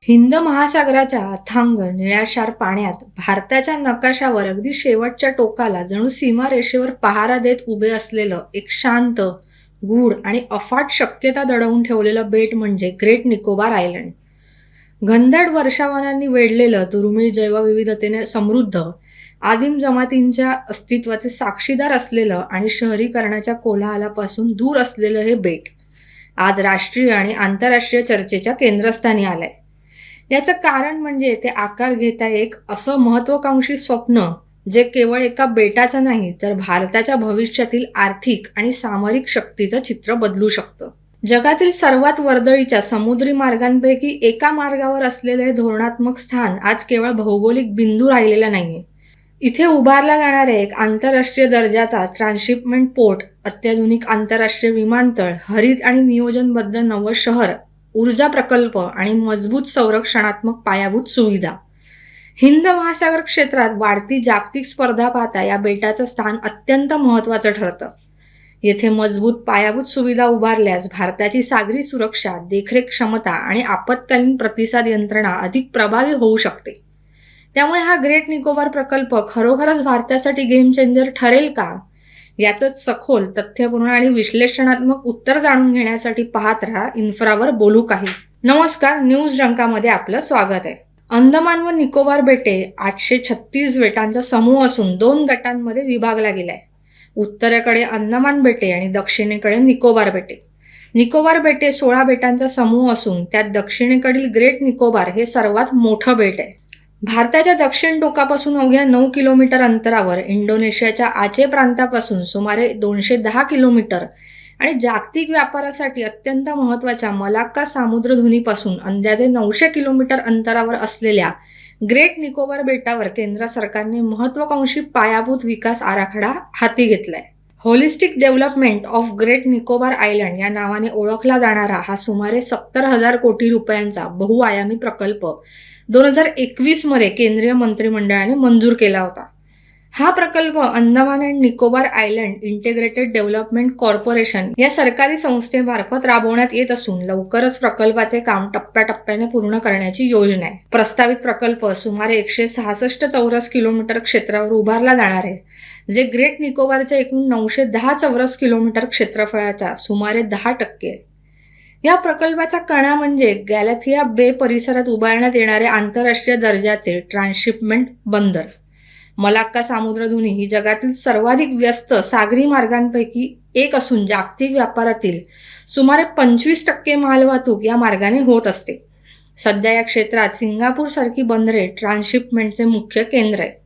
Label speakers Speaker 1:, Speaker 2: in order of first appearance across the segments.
Speaker 1: हिंद महासागराच्या अथांग निळाशार पाण्यात भारताच्या नकाशावर अगदी शेवटच्या टोकाला जणू सीमारेषेवर पहारा देत उभे असलेलं एक शांत, गूढ आणि अफाट शक्यता दडवून ठेवलेलं बेट म्हणजे ग्रेट निकोबार आयलंड. घनदाट वर्षावनांनी वेढलेलं, दुर्मिळ जैवविविधतेने समृद्ध, आदिम जमातींच्या अस्तित्वाचे साक्षीदार असलेलं आणि शहरीकरणाच्या कोलाहलापासून दूर असलेलं हे बेट आज राष्ट्रीय आणि आंतरराष्ट्रीय चर्चेच्या केंद्रस्थानी आलंय. याचं कारण म्हणजे ते आकार घेत आहे एक असं महत्वाकांक्षी स्वप्न जे केवळ एका बेटाचं नाही तर भारताच्या भविष्यातील आर्थिक आणि सामरिक शक्तीचं चित्र बदलू शकतं. जगातील सर्वात वर्दळीच्या समुद्री मार्गांपैकी एका मार्गावर असलेले हे धोरणात्मक स्थान आज केवळ भौगोलिक बिंदू राहिलेला नाहीये. इथे उभारला जाणारे एक आंतरराष्ट्रीय दर्जाचा ट्रान्सशिपमेंट पोर्ट, अत्याधुनिक आंतरराष्ट्रीय विमानतळ, हरित आणि नियोजनबद्ध नवं शहर, ऊर्जा प्रकल्प आणि मजबूत संरक्षणात्मक पायाभूत सुविधा. हिंद महासागर क्षेत्रात वाढती जागतिक स्पर्धा पाहता या बेटाचं स्थान अत्यंत महत्त्वाचं ठरतं. येथे मजबूत पायाभूत सुविधा उभारल्यास भारताची सागरी सुरक्षा, देखरेख क्षमता आणि आपत्कालीन प्रतिसाद यंत्रणा अधिक प्रभावी होऊ शकते. त्यामुळे हा ग्रेट निकोबार प्रकल्प खरोखरच भारतासाठी गेम चेंजर ठरेल का, याचंच सखोल, तथ्यपूर्ण आणि विश्लेषणात्मक उत्तर जाणून घेण्यासाठी पाहत राहा इन्फ्रावर बोलू काही. नमस्कार, न्यूज डंकामध्ये आपलं स्वागत आहे. अंदमान व निकोबार बेटे 836 बेटांचा समूह असून 2 गटांमध्ये विभागला गेलाय. उत्तरेकडे अंदमान बेटे आणि दक्षिणेकडे निकोबार बेटे. निकोबार बेटे 16 बेटांचा समूह असून त्यात दक्षिणेकडील ग्रेट निकोबार हे सर्वात मोठं बेट आहे. भारताच्या दक्षिण टोकापासून अवघ्या 9 किलोमीटर अंतरावर, इंडोनेशियाच्या आचे प्रांतापासून सुमारे 210 किलोमीटर आणि जागतिक व्यापारासाठी अत्यंत महत्त्वाच्या मलाक्का सामुद्रधुनीपासून अंदाजे 900 किलोमीटर अंतरावर असलेल्या ग्रेट निकोबार बेटावर केंद्र सरकारने महत्त्वाकांक्षी पायाभूत विकास आराखडा हाती घेतलाय. Holistic development of great Nicobar island या नावाने ओळखला जाणारा हा सुमारे 70,000 कोटी रुपयांचा बहुआयामी प्रकल्प 2021 मध्ये केंद्रीय मंत्रिमंडळाने मंजूर केला होता. हा प्रकल्प Andaman and Nicobar island integrated development corporation या सरकारी संस्थेमार्फत राबवण्यात येत असून लवकरच प्रकल्पाचे काम टप्प्याटप्प्याने पूर्ण करण्याची योजना आहे. प्रस्तावित प्रकल्प सुमारे 166 चौरस किलोमीटर क्षेत्रावर उभारला जाणार आहे, जे ग्रेट निकोबारच्या एकूण 910 चौरस किलोमीटर क्षेत्रफळाच्या सुमारे 10% आहे. या प्रकल्पाचा कणा म्हणजे गॅलाथिया बे परिसरात उभारण्यात येणारे आंतरराष्ट्रीय दर्जाचे ट्रान्सशिपमेंट बंदर. मलाक्का सामुद्रधुनी ही जगातील सर्वाधिक व्यस्त सागरी मार्गांपैकी एक असून जागतिक व्यापारातील सुमारे 25% मालवाहतूक या मार्गाने होत असते. सध्या या क्षेत्रात सिंगापूर सारखी बंदरे ट्रान्सशिपमेंटचे मुख्य केंद्र आहे.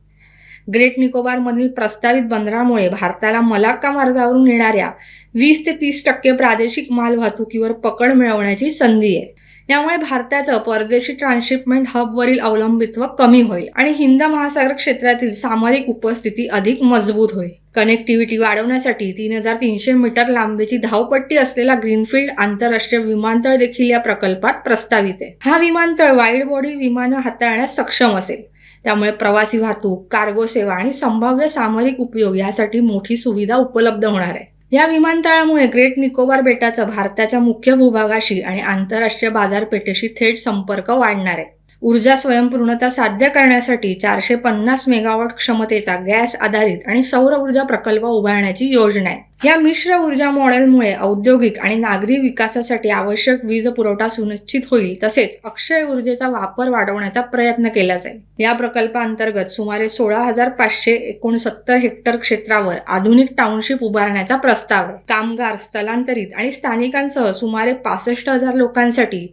Speaker 1: ग्रेट निकोबारमधील प्रस्तावित बंदरामुळे भारताला मलाक्का मार्गावरून येणाऱ्या 20 ते 30% प्रादेशिक माल वाहतुकीवर पकड मिळवण्याची संधी आहे. यामुळे भारताचं परदेशी ट्रान्सशिपमेंट हबवरील अवलंबित्व कमी होईल आणि हिंद महासागर क्षेत्रातील सामरिक उपस्थिती अधिक मजबूत होईल. कनेक्टिव्हिटी वाढवण्यासाठी 3,300 मीटर लांबीची धावपट्टी असलेला ग्रीनफील्ड आंतरराष्ट्रीय विमानतळ देखील या प्रकल्पात प्रस्तावित आहे. हा विमानतळ वाईड बॉडी विमानं हाताळण्यास सक्षम असेल. त्यामुळे प्रवासी वाहतूक, कार्गो सेवा आणि संभाव्य सामरिक उपयोग यासाठी मोठी सुविधा उपलब्ध होणार आहे. या विमानतळामुळे ग्रेट निकोबार बेटाचा भारताच्या मुख्य भूभागाशी आणि आंतरराष्ट्रीय बाजारपेठेशी थेट संपर्क वाढणार आहे. ऊर्जा स्वयंपूर्णता साध्य करण्यासाठी 450 मेगावॉट क्षमतेचा गॅस आधारित आणि सौर ऊर्जा प्रकल्प उभारण्याची योजना आहे. या मिश्र ऊर्जा मॉडेलमुळे औद्योगिक आणि नागरी विकासासाठी आवश्यक वीज पुरवठा सुनिश्चित होईल, तसेच अक्षय ऊर्जेचा वापर वाढवण्याचा प्रयत्न केला जाईल. या प्रकल्पाअंतर्गत सुमारे 16,569 हेक्टर क्षेत्रावर आधुनिक टाउनशिप उभारण्याचा प्रस्ताव आहे. कामगार, स्थलांतरित आणि स्थानिकांसह सुमारे 65,000 लोकांसाठी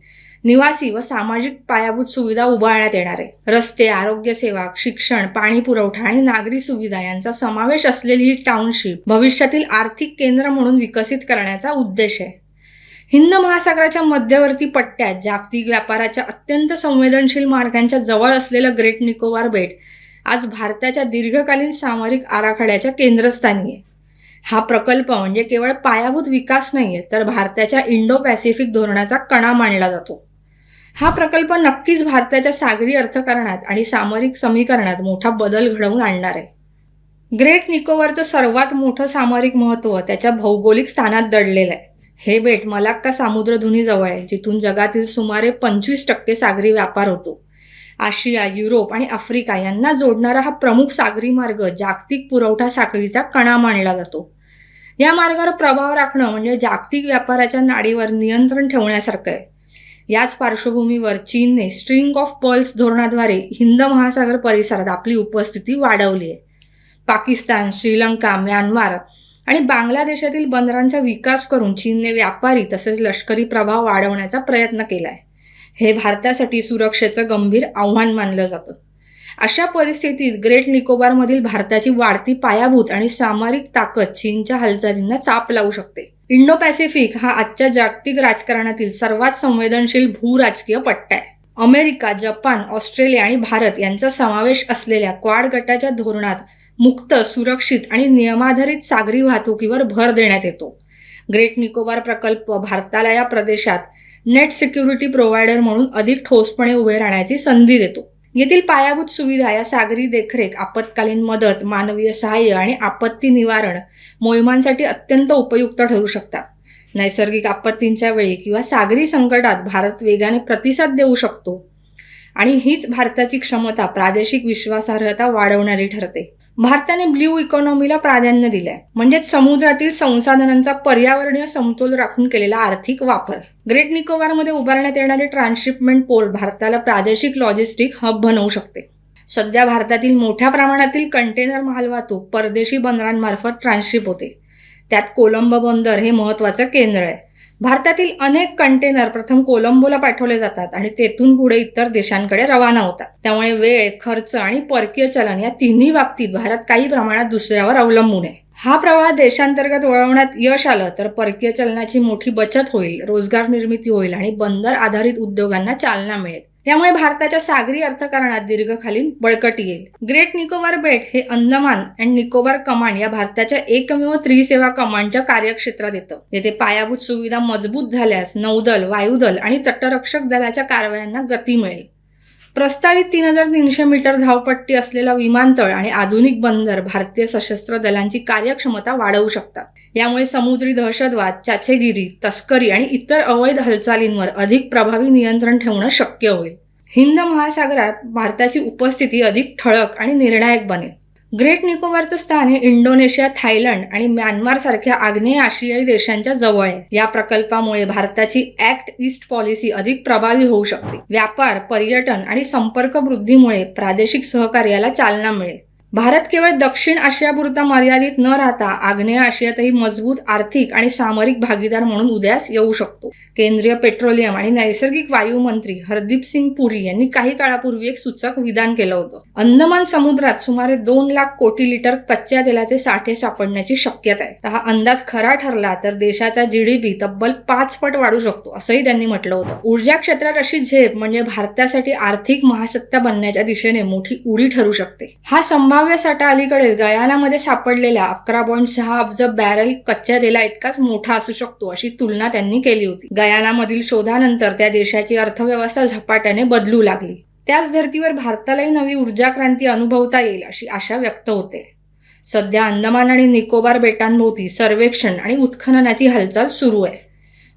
Speaker 1: निवासी व सामाजिक पायाभूत सुविधा उभारण्यात येणार आहे. रस्ते, आरोग्य सेवा, शिक्षण, पाणी पुरवठा आणि नागरी सुविधा यांचा समावेश असलेली ही टाउनशिप भविष्यातील आर्थिक केंद्र म्हणून विकसित करण्याचा उद्देश आहे. हिंद महासागराच्या मध्यवर्ती पट्ट्यात जागतिक व्यापाराच्या अत्यंत संवेदनशील मार्गांच्या जवळ असलेलं ग्रेट निकोबार बेट आज भारताच्या दीर्घकालीन सामरिक आराखड्याच्या केंद्रस्थानी आहे. हा प्रकल्प म्हणजे केवळ पायाभूत विकास नाहीये, तर भारताच्या इंडो पॅसिफिक धोरणाचा कणा मानला जातो. हा प्रकल्प नक्कीच भारताच्या सागरी अर्थकारणात आणि सामरिक समीकरणात मोठा बदल घडवून आणणार आहे. ग्रेट निकोबारचं सर्वात मोठं सामरिक महत्त्व त्याच्या भौगोलिक स्थानात दडलेलं आहे. हे बेट मलाक्का सामुद्रधुनीजवळ आहे, जिथून जगातील सुमारे 25% सागरी व्यापार होतो. आशिया, युरोप आणि आफ्रिका यांना जोडणारा हा प्रमुख सागरी मार्ग जागतिक पुरवठा साखळीचा कणा मानला जातो. या मार्गावर प्रभाव राखणं म्हणजे जागतिक व्यापाराच्या नाडीवर नियंत्रण ठेवण्यासारखं आहे. याच पार्श्वभूमीवर चीनने स्ट्रिंग ऑफ पर्ल्स धोरणाद्वारे हिंद महासागर परिसरात आपली उपस्थिती वाढवली आहे. पाकिस्तान, श्रीलंका, म्यानमार आणि बांगलादेशातील बंदरांचा विकास करून चीनने व्यापारी तसेच लष्करी प्रभाव वाढवण्याचा प्रयत्न केलाय. हे भारतासाठी सुरक्षेचं गंभीर आव्हान मानलं जातं. अशा परिस्थितीत ग्रेट निकोबारमधील भारताची वाढती पायाभूत आणि सामरिक ताकद चीनच्या हालचालींना चाप लावू शकते. इंडो पॅसिफिक हा आजच्या जागतिक राजकारणातील सर्वात संवेदनशील भूराजकीय पट्टा आहे. अमेरिका, जपान, ऑस्ट्रेलिया आणि भारत यांचा समावेश असलेल्या क्वाड गटाच्या धोरणात मुक्त, सुरक्षित आणि नियमाधारित सागरी वाहतुकीवर भर देण्यात येतो. ग्रेट निकोबार प्रकल्प भारताला या प्रदेशात नेट सिक्युरिटी प्रोव्हायडर म्हणून अधिक ठोसपणे उभे राहण्याची संधी देतो. येथील पायाभूत सुविधा या सागरी देखरेख, आपत्कालीन मदत, मानवीय सहाय्य आणि आपत्ती निवारण मोहिमांसाठी अत्यंत उपयुक्त ठरू शकतात. नैसर्गिक आपत्तींच्या वेळी किंवा सागरी संकटात भारत वेगाने प्रतिसाद देऊ शकतो आणि हीच भारताची क्षमता प्रादेशिक विश्वासार्हता वाढवणारी ठरते. भारताने ब्ल्यू इकॉनॉमीला प्राधान्य दिलंय, म्हणजेच समुद्रातील संसाधनांचा पर्यावरणीय समतोल राखून केलेला आर्थिक वापर. ग्रेट निकोबारमध्ये उभारण्यात येणारे ट्रान्सशिपमेंट पोर्ट भारताला प्रादेशिक लॉजिस्टिक हब बनवू शकते. सध्या भारतातील मोठ्या प्रमाणातील कंटेनर मालवाहतूक परदेशी बंदरांमार्फत ट्रान्सशिप होते. त्यात कोलंबो बंदर हे महत्त्वाचं केंद्र आहे. भारतातील अनेक कंटेनर प्रथम कोलंबोला पाठवले जातात आणि तेथून पुढे इतर देशांकडे रवाना होतात. त्यामुळे वेळ, खर्च आणि परकीय चलन या तिन्ही बाबतीत भारत काही प्रमाणात दुसऱ्यावर अवलंबून आहे. हा प्रवाह देशांतर्गत वळवण्यात यश आलं तर परकीय चलनाची मोठी बचत होईल, रोजगार निर्मिती होईल आणि बंदर आधारित उद्योगांना चालना मिळेल. यामुळे भारताच्या सागरी अर्थकारणात दीर्घकालीन बळकटी येईल. ग्रेट निकोबार बेट हे अंदमान अँड निकोबार कमांड या भारताच्या एकमेव त्रिसेवा कमांडच्या कार्यक्षेत्रात येतं. येथे पायाभूत सुविधा मजबूत झाल्यास नौदल, वायुदल आणि तटरक्षक दलाच्या कारवायांना गती मिळेल. प्रस्तावित 3300 मीटर धावपट्टी असलेला विमानतळ आणि आधुनिक बंदर भारतीय सशस्त्र दलांची कार्यक्षमता वाढवू शकतात. यामुळे समुद्री दहशतवाद, चाचेगिरी, तस्करी आणि इतर अवैध हालचालींवर अधिक प्रभावी नियंत्रण ठेवणं शक्य होईल. हिंद महासागरात भारताची उपस्थिती अधिक ठळक आणि निर्णायक बनेल. ग्रेट निकोबारचं स्थान हे इंडोनेशिया, थायलंड आणि म्यानमार सारख्या आग्नेय आशियाई देशांच्या जवळ आहे. या प्रकल्पामुळे भारताची ऍक्ट ईस्ट पॉलिसी अधिक प्रभावी होऊ शकते. व्यापार, पर्यटन आणि संपर्क वृद्धीमुळे प्रादेशिक सहकार्याला चालना मिळेल. भारत केवळ दक्षिण आशियापुरता मर्यादित न राहता आग्नेय आशियातही मजबूत आर्थिक आणि सामरिक भागीदार म्हणून उदयास येऊ शकतो. केंद्रीय पेट्रोलियम आणि नैसर्गिक वायू मंत्री हरदीप सिंग पुरी यांनी काही काळापूर्वी एक सूचक विधान केलं होतं. अंदमान समुद्रात सुमारे 2 लाख कोटी लिटर कच्च्या तेलाचे साठे सापडण्याची शक्यता आहे. हा अंदाज खरा ठरला तर देशाचा GDP तब्बल 5 पट वाढू शकतो, असंही त्यांनी म्हटलं होतं. ऊर्जा क्षेत्रात अशी झेप म्हणजे भारतासाठी आर्थिक महासत्ता बनण्याच्या दिशेने मोठी उडी ठरू शकते. हा संभाव्य साठा अलीकडे गयानामध्ये सापडलेल्या 11.6 अब्ज बॅरल कच्च्या तेला इतकाच मोठा असू शकतो, अशी तुलना त्यांनी केली होती. गयानामधील शोधानंतर त्या देशाची अर्थव्यवस्था झपाट्याने बदलू लागली. त्याच धर्तीवर भारतालाही नवी ऊर्जा क्रांती अनुभवता येईल अशी आशा व्यक्त होते. सध्या अंदमान आणि निकोबार बेटांभोवती सर्वेक्षण आणि उत्खननाची हालचाल सुरू आहे.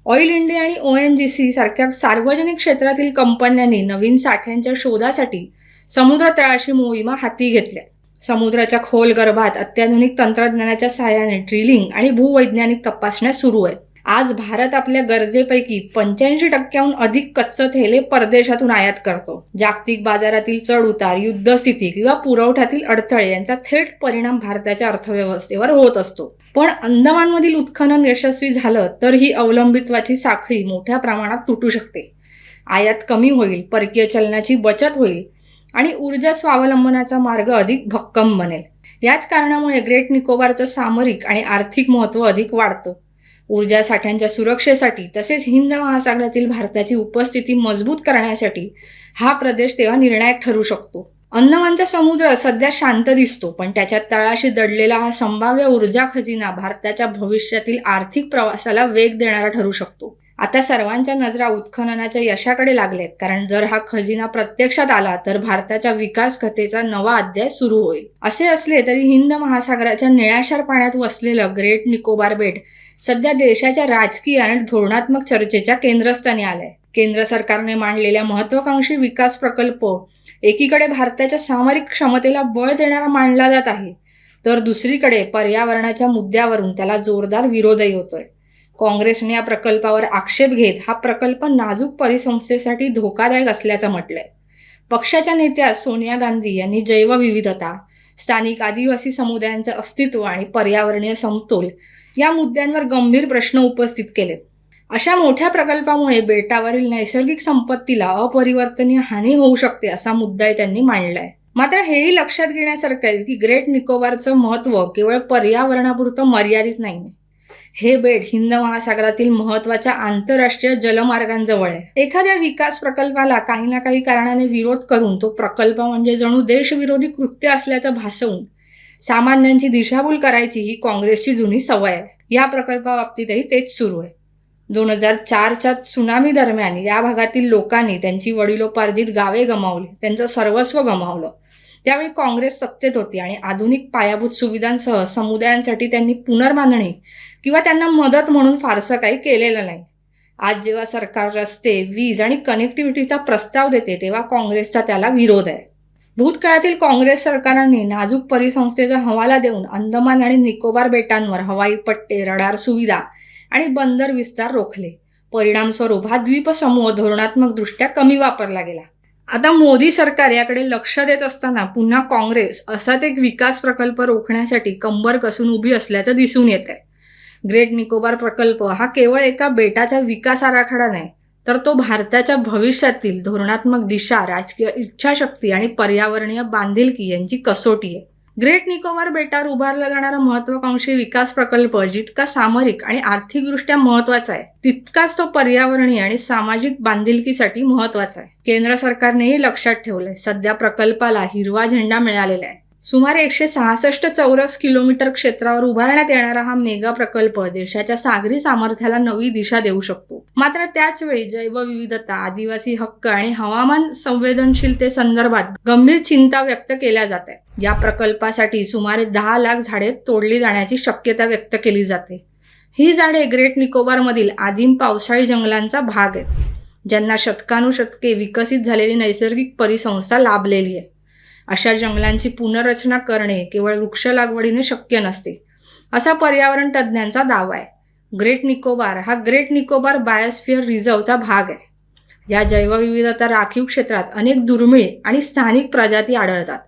Speaker 1: ऑइल इंडिया आणि ONGC सारख्या सार्वजनिक क्षेत्रातील कंपन्यांनी नवीन साठ्यांच्या शोधासाठी समुद्र तळाशी मोहिमा हाती घेतल्या. समुद्राच्या खोल गर्भात अत्याधुनिक तंत्रज्ञानाच्या सहाय्याने ड्रिलिंग आणि भूवैज्ञानिक तपासण्या सुरू आहेत. आज भारत आपल्या गरजेपैकी 85% अधिक कच्चं तेल हे परदेशातून आयात करतो. जागतिक बाजारातील चढउतार, युद्धस्थिती किंवा पुरवठ्यातील अडथळे यांचा थेट परिणाम भारताच्या अर्थव्यवस्थेवर होत असतो. पण अंदमानमधील उत्खनन यशस्वी झालं तर ही अवलंबित्वाची साखळी मोठ्या प्रमाणात तुटू शकते. आयात कमी होईल, परकीय चलनाची बचत होईल आणि ऊर्जा स्वावलंबनाचा मार्ग अधिक भक्कम बनेल. याच कारणामुळे ग्रेट निकोबारचं सामरिक आणि आर्थिक महत्त्व अधिक वाढतं. ऊर्जा साठ्यांच्या सुरक्षेसाठी तसेच हिंद महासागरातील भारताची उपस्थिती मजबूत करण्यासाठी हा प्रदेश तेव्हा निर्णायक ठरू शकतो. अंदमानचा समुद्र सध्या शांत दिसतो, पण त्याच्या तळाशी दडलेला हा संभाव्य ऊर्जा खजिना भारताच्या भविष्यातील आर्थिक प्रवासाला वेग देणारा ठरू शकतो. आता सर्वांच्या नजरा उत्खननाच्या यशाकडे लागलेत, कारण जर हा खजिना प्रत्यक्षात आला तर भारताच्या विकास कथेचा नवा अध्याय सुरू होईल. असे असले तरी हिंद महासागराच्या निळाशार पाण्यात वसलेलं ग्रेट निकोबार बेट सध्या देशाच्या राजकीय आणि धोरणात्मक चर्चेच्या केंद्रस्थानी आलंय. केंद्र सरकारने मांडलेल्या महत्वाकांक्षी विकास प्रकल्प एकीकडे भारताच्या सामरिक क्षमतेला बळ देणारा मानला जात आहे, तर दुसरीकडे पर्यावरणाच्या मुद्द्यावरून त्याला जोरदार विरोधही होतोय. काँग्रेसने या प्रकल्पावर आक्षेप घेत हा प्रकल्प नाजूक परिसंस्थेसाठी धोकादायक असल्याचं म्हटलंय. पक्षाच्या नेत्या सोनिया गांधी यांनी जैवविविधता, स्थानिक आदिवासी समुदायांचं अस्तित्व आणि पर्यावरणीय समतोल या मुद्द्यांवर गंभीर प्रश्न उपस्थित केलेत. अशा मोठ्या प्रकल्पामुळे बेटावरील नैसर्गिक संपत्तीला अपरिवर्तनीय हानी होऊ शकते असा मुद्दाही त्यांनी मांडलाय. मात्र हेही लक्षात घेण्यासारखं आहे की ग्रेट निकोबारचं महत्त्व केवळ पर्यावरणापुरतं मर्यादित नाहीये. हे बेट हिंद महासागरातील महत्वाच्या आंतरराष्ट्रीय जलमार्गांजवळ आहे. एखाद्या विकास प्रकल्पाला काही ना काही कारणाने विरोध करून तो प्रकल्प म्हणजे जणू देशविरोधी कृत्य असल्याचं भासवून सामान्यांची दिशाभूल करायची ही काँग्रेसची जुनी सवय आहे. या प्रकल्पाबाबतीतही तेच सुरू आहे. 2004च्या त्सुनामी दरम्यान या भागातील लोकांनी त्यांची वडिलोपार्जित गावे गमावली, त्यांचं सर्वस्व गमावलं. त्यावेळी काँग्रेस सत्तेत होती आणि आधुनिक पायाभूत सुविधांसह समुदायांसाठी त्यांनी पुनर्बांधणी किंवा त्यांना मदत म्हणून फारसं काही केलेलं नाही. आज जेव्हा सरकार रस्ते, वीज आणि कनेक्टिव्हिटीचा प्रस्ताव देते तेव्हा काँग्रेसचा त्याला विरोध आहे. भूतकाळातील काँग्रेस सरकारांनी नाजूक परिसंस्थेचा हवाला देऊन अंदमान आणि निकोबार बेटांवर हवाई पट्टे, रडार सुविधा आणि बंदर विस्तार रोखले. परिणामस्वरूप हा द्वीपसमूह धोरणात्मकदृष्ट्या कमी वापरला गेला. आता मोदी सरकार याकडे लक्ष देत असताना पुन्हा काँग्रेस असाच एक विकास प्रकल्प रोखण्यासाठी कंबर कसून उभी असल्याचं दिसून येत आहे. ग्रेट निकोबार प्रकल्प हा केवळ एका बेटाचा विकास आराखडा नाही, तर तो भारताच्या भविष्यातील धोरणात्मक दिशा, राजकीय इच्छाशक्ती आणि पर्यावरणीय बांधिलकी यांची कसोटी आहे. ग्रेट निकोबार बेटावर उभारला जाणारा महत्वाकांक्षी विकास प्रकल्प जितका सामरिक आणि आर्थिकदृष्ट्या महत्वाचा आहे, तितकाच तो पर्यावरणीय आणि सामाजिक बांधिलकीसाठी महत्वाचा आहे. केंद्र सरकारनेही लक्षात ठेवलंय. सध्या प्रकल्पाला हिरवा झेंडा मिळालेला आहे. सुमारे 166 चौरस किलोमीटर क्षेत्रावर उभारण्यात येणारा हा मेगा प्रकल्प देशाच्या सागरी सामर्थ्याला नवी दिशा देऊ शकतो. मात्र त्याच वेळी जैवविविधता, आदिवासी हक्क आणि हवामान संवेदनशीलतेसंदर्भात गंभीर चिंता व्यक्त केल्या जात आहे. या प्रकल्पासाठी सुमारे 10 लाख झाडे तोडली जाण्याची शक्यता व्यक्त केली जाते. ही झाडे ग्रेट निकोबारमधील आदिम पावसाळी जंगलांचा भाग आहेत, ज्यांना शतकानुशतके विकसित झालेली नैसर्गिक परिसंस्था लाभलेली आहे. अशा जंगलांची पुनर्रचना करणे केवळ वृक्ष लागवडीने शक्य नसते, असा पर्यावरण तज्ज्ञांचा दावा आहे. ग्रेट निकोबार हा ग्रेट निकोबार बायोस्फिअर रिझर्वचा भाग आहे. या जैवविविधता राखीव क्षेत्रात अनेक दुर्मिळ आणि स्थानिक प्रजाती आढळतात.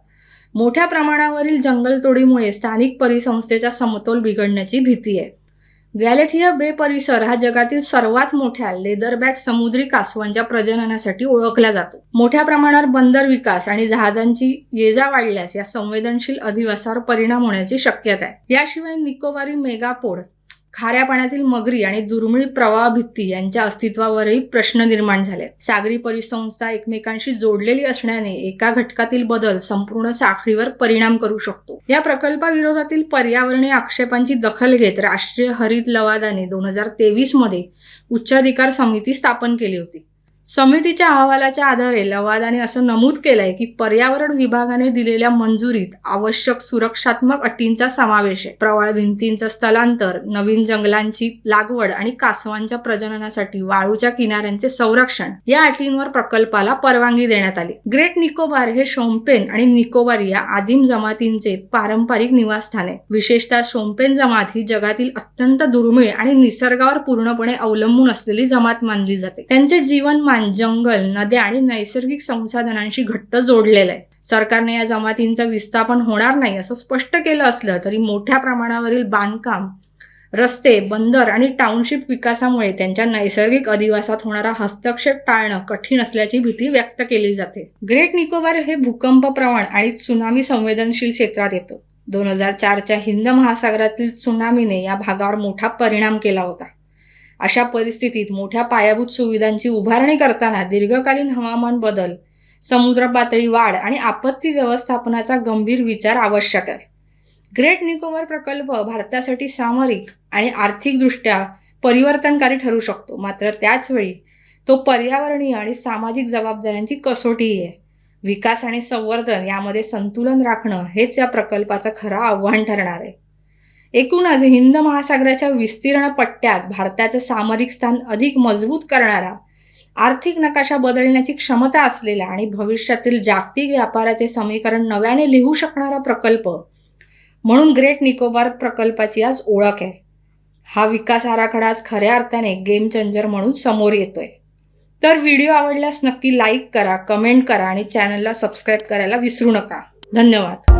Speaker 1: मोठ्या प्रमाणावरील जंगलतोडीमुळे स्थानिक परिसंस्थेचा समतोल बिघडण्याची भीती आहे. गॅलेथिया बे परिसर हा जगातील सर्वात मोठ्या लेदरबॅक समुद्री कासवांच्या प्रजननासाठी ओळखला जातो. मोठ्या प्रमाणावर बंदर विकास आणि जहाजांची ये-जा वाढल्यास या संवेदनशील अधिवासावर परिणाम होण्याची शक्यता आहे. याशिवाय निकोबारी मेगापोड, खाऱ्या पाण्यातील मगरी आणि दुर्मिळ प्रवाह भित्ती यांच्या अस्तित्वावरही प्रश्न निर्माण झाले. सागरी परिसंस्था एकमेकांशी जोडलेली असण्याने एका घटकातील बदल संपूर्ण साखळीवर परिणाम करू शकतो. या प्रकल्पाविरोधातील पर्यावरणीय आक्षेपांची दखल घेत राष्ट्रीय हरित लवादाने 2023 मध्ये उच्चाधिकार समिती स्थापन केली होती. समितीच्या अहवालाच्या आधारे लवादाने असं नमूद केलंय की पर्यावरण विभागाने दिलेल्या मंजुरीत आवश्यक सुरक्षात्मक अटींचा समावेश आहे. प्रवाळ भिंतींचं स्थलांतर, नवीन जंगलांची लागवड आणि कासवांच्या प्रजननासाठी वाळूच्या किनाऱ्यांचे संरक्षण या अटींवर प्रकल्पाला परवानगी देण्यात आली. ग्रेट निकोबार हे शोम्पेन आणि निकोबारी या आदिम जमातींचे पारंपरिक निवासस्थान आहे. विशेषतः शोम्पेन जमात ही जगातील अत्यंत दुर्मिळ आणि निसर्गावर पूर्णपणे अवलंबून असलेली जमात मानली जाते. त्यांचे जीवनमान जंगल, नद्या आणि नैसर्गिक संसाधनांशी घट्ट जोडलेलं आहे. सरकारने या जमातींचं विस्थापन होणार नाही असं स्पष्ट केलं असलं तरी मोठ्या प्रमाणावरील बांधकाम, रस्ते, बंदर आणि टाउनशिप विकासामुळे त्यांच्या नैसर्गिक अधिवासात होणारा हस्तक्षेप टाळणं कठीण असल्याची भीती व्यक्त केली जाते. ग्रेट निकोबार हे भूकंपप्रवण आणि त्सुनामी संवेदनशील क्षेत्रात येतं. 2004च्या हिंद महासागरातील त्सुनामीने या भागावर मोठा परिणाम केला होता. अशा परिस्थितीत मोठ्या पायाभूत सुविधांची उभारणी करताना दीर्घकालीन हवामान बदल, समुद्र पातळी वाढ आणि आपत्ती व्यवस्थापनाचा गंभीर विचार आवश्यक आहे. ग्रेट निकोबार प्रकल्प भारतासाठी सामरिक आणि आर्थिकदृष्ट्या परिवर्तनकारी ठरू शकतो. मात्र त्याचवेळी तो पर्यावरणीय आणि सामाजिक जबाबदाऱ्यांची कसोटीही आहे. विकास आणि संवर्धन यामध्ये संतुलन राखणं हेच या प्रकल्पाचं खरं आव्हान ठरणार आहे. एकूणच हिंद महासागराच्या विस्तीर्ण पट्ट्यात भारताचं सामरिक स्थान अधिक मजबूत करणारा, आर्थिक नकाशा बदलण्याची क्षमता असलेला आणि भविष्यातील जागतिक व्यापाराचे समीकरण नव्याने लिहू शकणारा प्रकल्प म्हणून ग्रेट निकोबार प्रकल्पाची आज ओळख आहे. हा विकास आराखडा आज खऱ्या अर्थाने गेम चेंजर म्हणून समोर येतोय. तर व्हिडिओ आवडल्यास नक्की लाईक करा, कमेंट करा आणि चॅनलला सबस्क्राईब करायला विसरू नका. धन्यवाद.